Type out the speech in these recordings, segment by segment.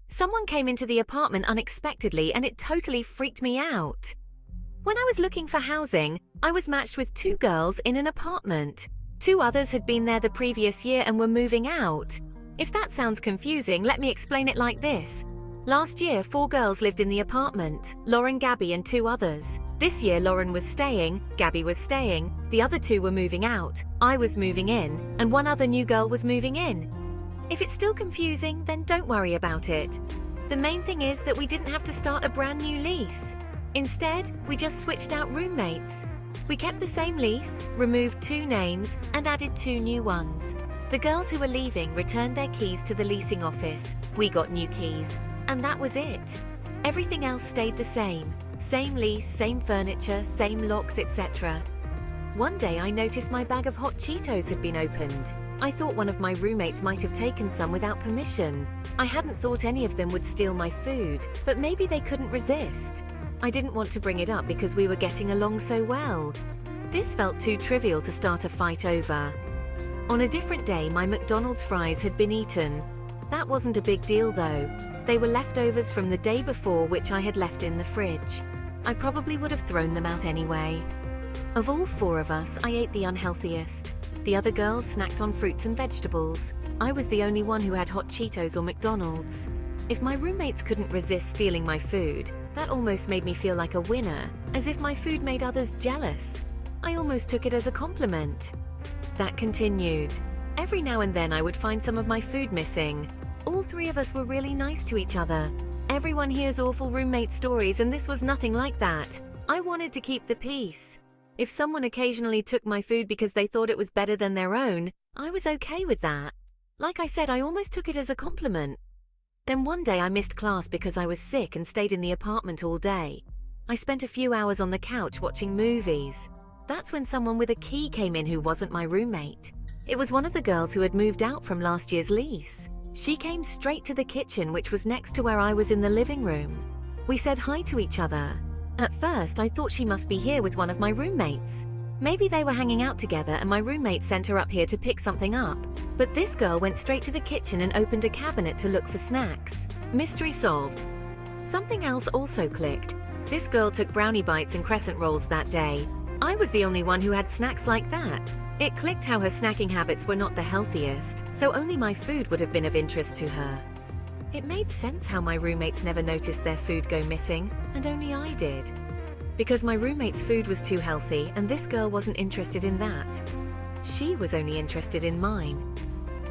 Someone came into the apartment unexpectedly and it totally freaked me out. When I was looking for housing, I was matched with 2 girls in an apartment. 2 others had been there the previous year and were moving out. If that sounds confusing, let me explain it like this. Last year, 4 girls lived in the apartment, Lauren, Gabby, and 2 others. This year, Lauren was staying, Gabby was staying, the other 2 were moving out, I was moving in, and 1 other new girl was moving in. If it's still confusing, then don't worry about it. The main thing is that we didn't have to start a brand new lease. Instead, we just switched out roommates. We kept the same lease, removed 2 names, and added 2 new ones. The girls who were leaving returned their keys to the leasing office. We got new keys. And that was it. Everything else stayed the same. Same lease, same furniture, same locks, etc. One day I noticed my bag of hot Cheetos had been opened. I thought one of my roommates might have taken some without permission. I hadn't thought any of them would steal my food, but maybe they couldn't resist. I didn't want to bring it up because we were getting along so well. This felt too trivial to start a fight over. On a different day, my McDonald's fries had been eaten. That wasn't a big deal though. They were leftovers from the day before which I had left in the fridge. I probably would have thrown them out anyway. Of all 4 of us, I ate the unhealthiest. The other girls snacked on fruits and vegetables. I was the only one who had hot Cheetos or McDonald's. If my roommates couldn't resist stealing my food, that almost made me feel like a winner, as if my food made others jealous. I almost took it as a compliment. That continued. Every now and then I would find some of my food missing. All 3 of us were really nice to each other. Everyone hears awful roommate stories, and this was nothing like that. I wanted to keep the peace. If someone occasionally took my food because they thought it was better than their own, I was okay with that. Like I said, I almost took it as a compliment. Then one day I missed class because I was sick and stayed in the apartment all day. I spent a few hours on the couch watching movies. That's when someone with a key came in who wasn't my roommate. It was one of the girls who had moved out from last year's lease. She came straight to the kitchen, which was next to where I was in the living room. We said hi to each other. At first, I thought she must be here with one of my roommates. Maybe they were hanging out together and my roommate sent her up here to pick something up. But this girl went straight to the kitchen and opened a cabinet to look for snacks. Mystery solved. Something else also clicked. This girl took brownie bites and crescent rolls that day. I was the only one who had snacks like that. It clicked how her snacking habits were not the healthiest, so only my food would have been of interest to her. It made sense how my roommates never noticed their food go missing, and only I did. Because my roommate's food was too healthy, and this girl wasn't interested in that. She was only interested in mine.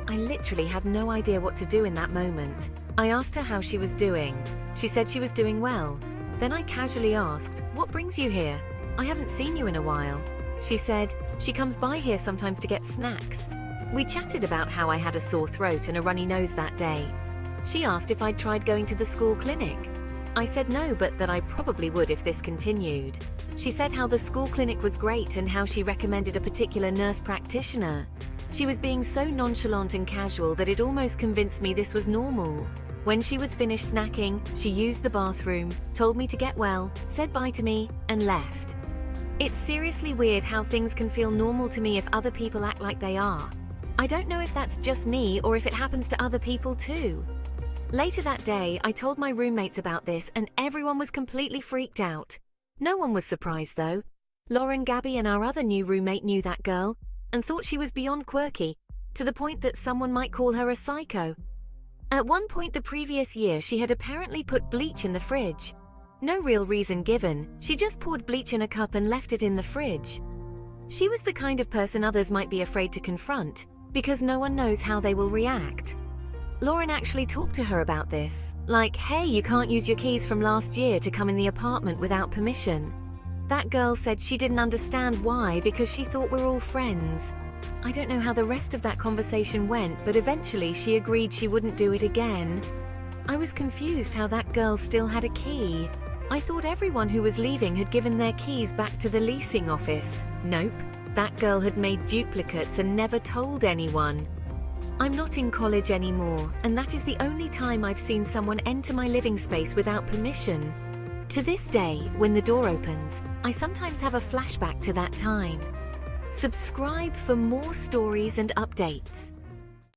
I literally had no idea what to do in that moment. I asked her how she was doing. She said she was doing well. Then I casually asked, "What brings you here? I haven't seen you in a while." She said, she comes by here sometimes to get snacks. We chatted about how I had a sore throat and a runny nose that day. She asked if I'd tried going to the school clinic. I said no, but that I probably would if this continued. She said how the school clinic was great and how she recommended a particular nurse practitioner. She was being so nonchalant and casual that it almost convinced me this was normal. When she was finished snacking, she used the bathroom, told me to get well, said bye to me, and left. It's seriously weird how things can feel normal to me if other people act like they are. I don't know if that's just me or if it happens to other people too. Later that day, I told my roommates about this and everyone was completely freaked out. No one was surprised though. Lauren, Gabby, and our other new roommate knew that girl and thought she was beyond quirky, to the point that someone might call her a psycho. At one point the previous year, she had apparently put bleach in the fridge. No real reason given, she just poured bleach in a cup and left it in the fridge. She was the kind of person others might be afraid to confront, because no one knows how they will react. Lauren actually talked to her about this, like, "Hey, you can't use your keys from last year to come in the apartment without permission." That girl said she didn't understand why because she thought we're all friends. I don't know how the rest of that conversation went, but eventually she agreed she wouldn't do it again. I was confused how that girl still had a key. I thought everyone who was leaving had given their keys back to the leasing office. Nope, that girl had made duplicates and never told anyone. I'm not in college anymore, and that is the only time I've seen someone enter my living space without permission. To this day, when the door opens, I sometimes have a flashback to that time. Subscribe for more stories and updates.